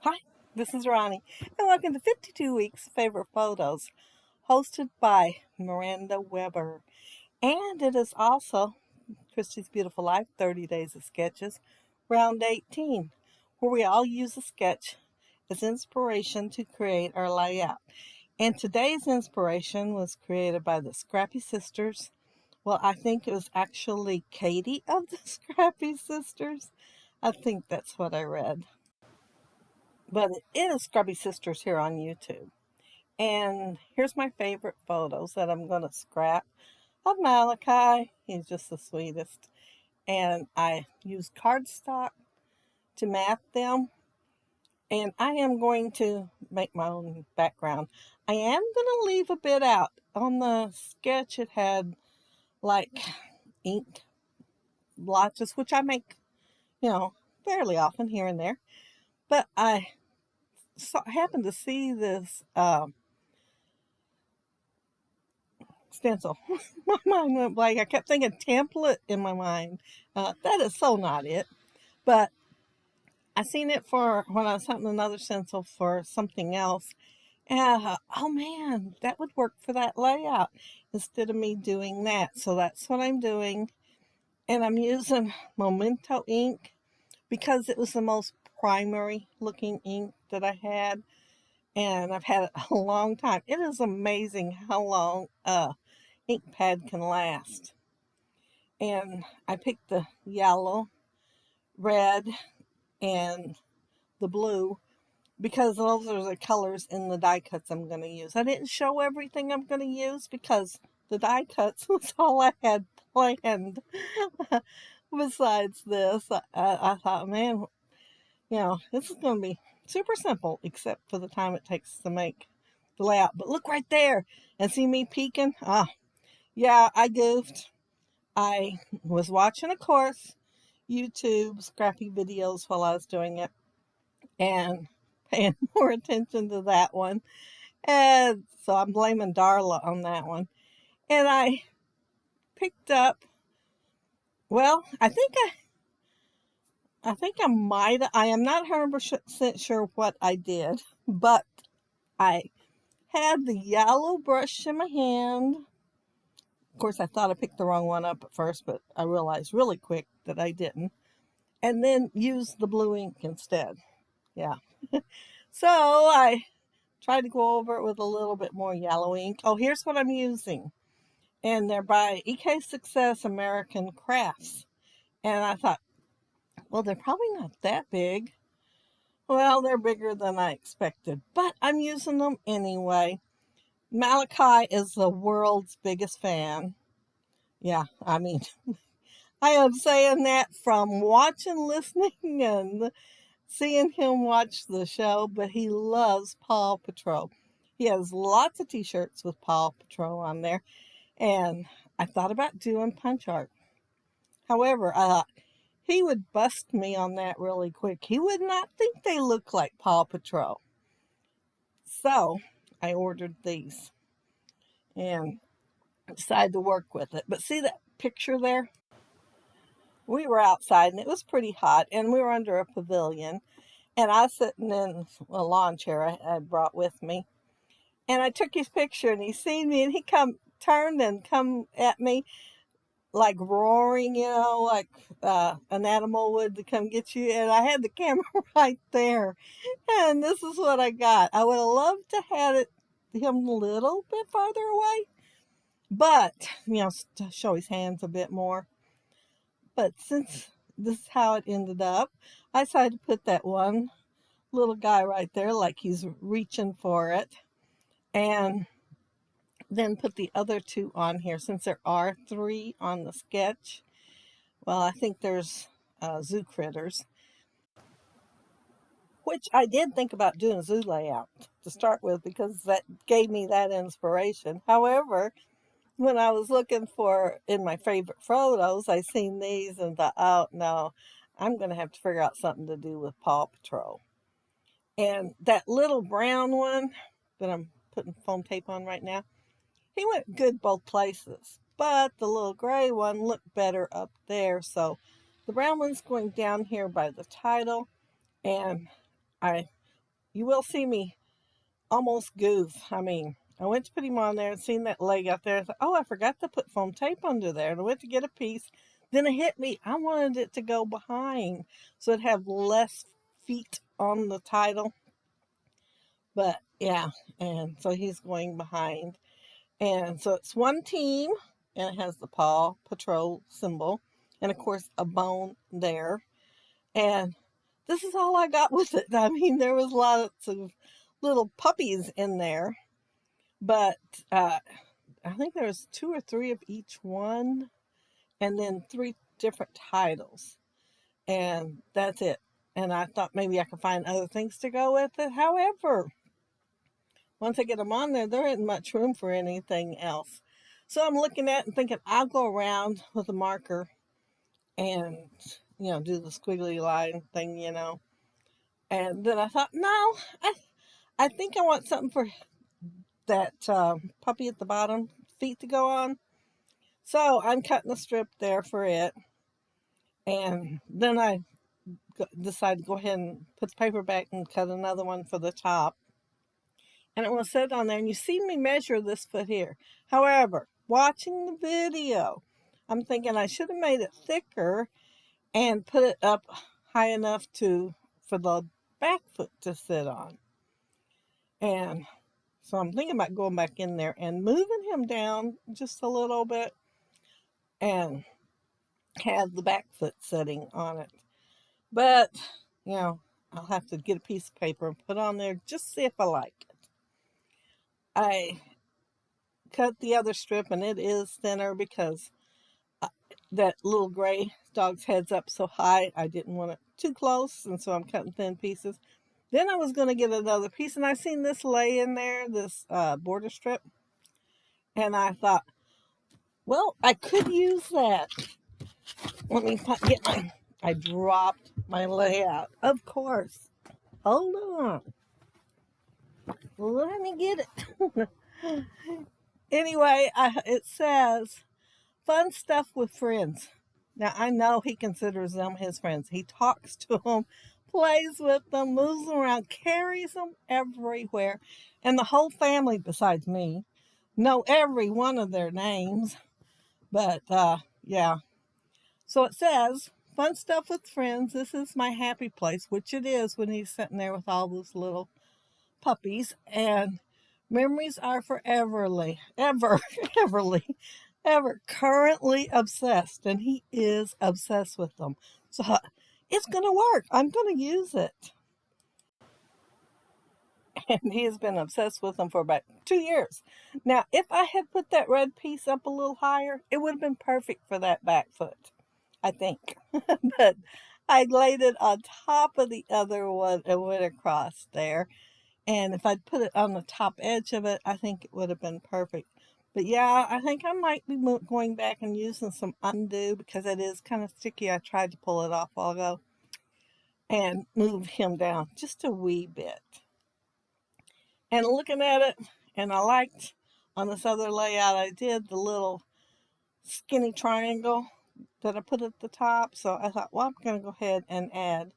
Hi, this is Ronnie, and welcome to 52 Weeks Favorite Photos, hosted by Miranda Weber. And it is also Christy's Beautiful Life 30 Days of Sketches, round 18, where we all use a sketch as inspiration to create our layout. And today's inspiration was created by the Scrappy Sisters. Well, I think it was actually Katie of the Scrappy Sisters. I think that's what I read. But it is Scrubby Sisters here on YouTube. And here's my favorite photos that I'm going to scrap of Malachi. He's just the sweetest. And I used cardstock to mat them. And I am going to make my own background. I am going to leave a bit out. On the sketch, it had like ink blotches, which I make, fairly often here and there. But I happened to see this stencil. My mind went blank. I kept thinking template in my mind. That is so not it. But I seen it for when I was hunting another stencil for something else. And I thought, oh man, that would work for that layout instead of me doing that. So that's what I'm doing. And I'm using Memento ink because it was the most primary looking ink that I had. And I've had it a long time. It is amazing how long ink pad can last. And I picked the yellow, red, and the blue because those are the colors in the die cuts I'm going to use. I didn't show everything I'm going to use because the die cuts was all I had planned. Besides this, I thought, man, this is going to be super simple except for the time it takes to make the layout. But look right there and see me peeking. Yeah, I goofed. I was watching a course, YouTube scrappy videos while I was doing it and paying more attention to that one. And so I'm blaming Darla on that one. And I picked up, well, I am not 100% sure what I did, but I had the yellow brush in my hand. Of course, I thought I picked the wrong one up at first, but I realized really quick that I didn't. And then used the blue ink instead. Yeah. So I tried to go over it with a little bit more yellow ink. Oh, here's what I'm using. And they're by EK Success American Crafts. And I thought, well, they're probably not that big. Well, they're bigger than I expected, but I'm using them anyway. Malachi is the world's biggest fan. Yeah, I mean, I am saying that from watching, listening, and seeing him watch the show, but he loves Paw Patrol. He has lots of t-shirts with Paw Patrol on there, and I thought about doing punch art. However, I thought he would bust me on that really quick. He would not think they look like Paw Patrol. So I ordered these and decided to work with it. But see that picture there? We were outside and it was pretty hot, and we were under a pavilion. And I was sitting in a lawn chair I had brought with me. And I took his picture and he seen me and he turned and come at me like roaring, like an animal would to come get you. And I had the camera right there. And this is what I got. I would have loved to have him a little bit farther away. But, to show his hands a bit more. But since this is how it ended up, I decided to put that one little guy right there like he's reaching for it. And then put the other two on here since there are three on the sketch. Well, I think there's zoo critters, which I did think about doing a zoo layout to start with because that gave me that inspiration. However, when I was looking for in my favorite photos, I seen these and thought, oh no, I'm going to have to figure out something to do with Paw Patrol. And that little brown one that I'm putting foam tape on right now, he went good both places. But the little gray one looked better up there. So the brown one's going down here by the title. And I you will see me almost goof. I mean, I went to put him on there and seen that leg out there. I thought, oh, I forgot to put foam tape under there. And I went to get a piece. Then it hit me. I wanted it to go behind so it'd have less feet on the title. But yeah, and so he's going behind. And so it's one team, and it has the Paw Patrol symbol, and of course a bone there. And this is all I got with it. I mean, there was lots of little puppies in there, but I think there was 2 or 3 of each one, and then 3 different titles, and that's it. And I thought maybe I could find other things to go with it. However, once I get them on there, there isn't much room for anything else. So I'm looking at it and thinking I'll go around with a marker and, do the squiggly line thing, And then I thought, no, I think I want something for that puppy at the bottom, feet to go on. So I'm cutting a strip there for it. And then I decided to go ahead and put the paper back and cut another one for the top. And it was set on there, and you see me measure this foot here. However, watching the video, I'm thinking I should have made it thicker and put it up high enough for the back foot to sit on. And so I'm thinking about going back in there and moving him down just a little bit and have the back foot sitting on it. But, I'll have to get a piece of paper and put on there just to see if I like it. I cut the other strip, and it is thinner because that little gray dog's head's up so high. I didn't want it too close, and so I'm cutting thin pieces. Then I was going to get another piece, and I seen this lay in there, this border strip, and I thought, well, I could use that. Let me get I dropped my layout, of course. Hold on. Let me get it. Anyway, it says, fun stuff with friends. Now, I know he considers them his friends. He talks to them, plays with them, moves them around, carries them everywhere. And the whole family, besides me, know every one of their names. But, yeah. So it says, fun stuff with friends. This is my happy place, which it is when he's sitting there with all those little puppies. And memories are foreverly, ever currently obsessed. And he is obsessed with them. So it's going to work. I'm going to use it. And he has been obsessed with them for about 2 years. Now, if I had put that red piece up a little higher, it would have been perfect for that back foot, I think. But I laid it on top of the other one and went across there. And if I'd put it on the top edge of it, I think it would have been perfect. But yeah, I think I might be going back and using some undo because it is kind of sticky. I tried to pull it off a while ago and move him down just a wee bit. And looking at it, and I liked on this other layout, I did the little skinny triangle that I put at the top. So I thought, well, I'm going to go ahead and add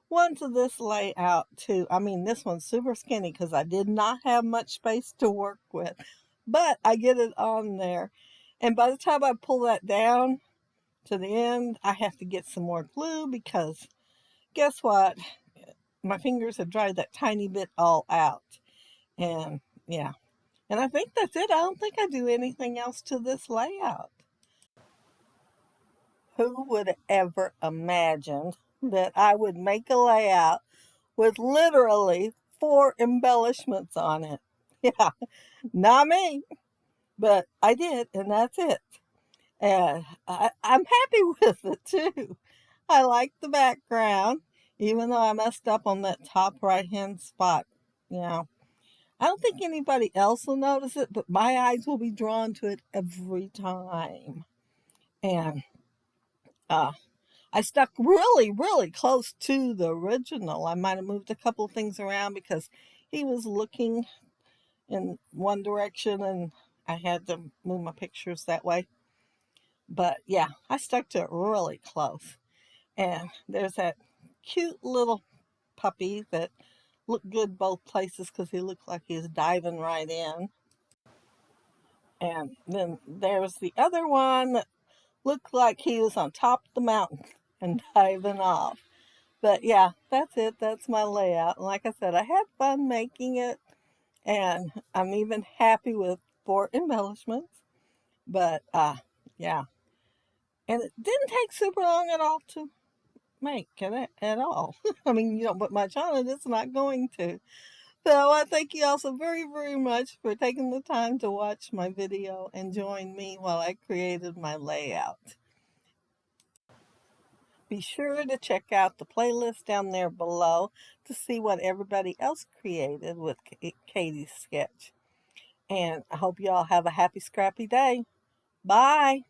one to this layout too. I mean, this one's super skinny because I did not have much space to work with, but I get it on there. And by the time I pull that down to the end, I have to get some more glue because guess what? My fingers have dried that tiny bit all out. And yeah, and I think that's it. I don't think I do anything else to this layout. Who would ever imagined that I would make a layout with literally 4 embellishments on it? Yeah, not me, but I did, and that's it. And I'm happy with it too. I like the background, even though I messed up on that top right-hand spot. I don't think anybody else will notice it, but my eyes will be drawn to it every time. And I stuck really, really close to the original. I might have moved a couple of things around because he was looking in one direction and I had to move my pictures that way. But yeah, I stuck to it really close. And there's that cute little puppy that looked good both places because he looked like he was diving right in. And then there was the other one that looked like he was on top of the mountain and diving off. But yeah, that's it. That's my layout. And like I said, I had fun making it. And I'm even happy with 4 embellishments. But yeah. And it didn't take super long at all to make it at all. I mean, you don't put much on it, it's not going to. So I thank you all so very, very much for taking the time to watch my video and join me while I created my layout. Be sure to check out the playlist down there below to see what everybody else created with Katie's sketch. And I hope you all have a happy, scrappy day. Bye!